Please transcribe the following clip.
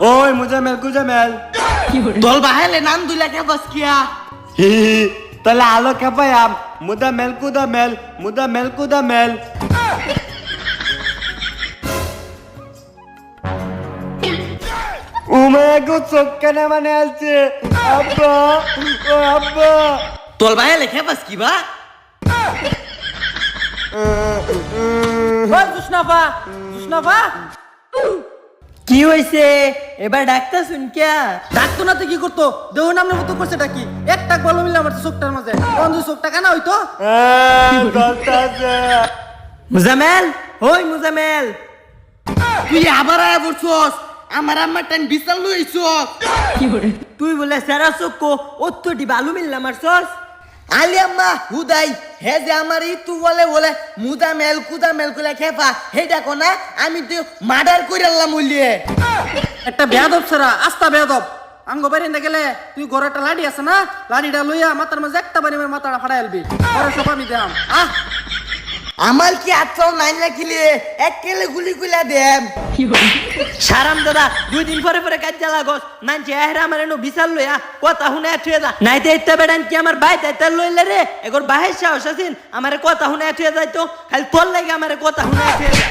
ওই মুজামেল কুজামেল দল বাহালে নাম দুইলা কে বস কিয়া হি তাহলে আলো কাপায়াম মুদামেল কুদামেল মুদামেল কুদামেল উমাগো চক্কানা মানে আছে আব্বা ও আব্বা দল বাহালে কে বস কি বা জুসনাফা কি হইছে এবার ডাক্তার শুন কিয়া ডাকতো না তো কি করতো দেহ নামনে মতো করছে ডাকি একটা বলো মিলে আমার চোখটার মাঝে বন্ধু চোখটা কেনা হইতো মুজামেল ওই মুজামেল তুই আবার আয়া বলছস আমার আম্মার টাইম বিশাল লইছো তুই বলে সারা চোখ ওত্তটি বালু মিললাম মারছস আলি আম্মা হুদাই হে যে আমার ইতু বলে বলে মুজামেল কুদামেল কইলা খেপা হেডা কোনা আমি তো মার্ডার কইরালাম বলিয়ে একটা বেয়াদব ছাড়া আস্তা বেয়াদব আঙ্গ বাইরে না গেলে তুই ঘরে একটা লাড়ি আছে না লাড়িটা লইয়া মাথার মাঝে একটা বাড়ি মাথাটা ফাড়াই আলবি পরে সব আমি দেম আমার কি আত্মাও নাই লাগিলে এক কেলে গুলি গুলা দেম সারাম দাদা 2 দিন পরে পরে কাজ লাগস মানছে এহরা আমার এনো বিশাল লইয়া কথা হুনে আঠুয়ে যা নাইতে ইত্তা বেড়ান কি আমার ভাই তাইতা লইলে রে এগর বাহির সাহস আছিন আমারে কথা হুনে আঠুয়ে যাইতো খালি তোর লাগে আমারে কথা হুনে আঠুয়ে যা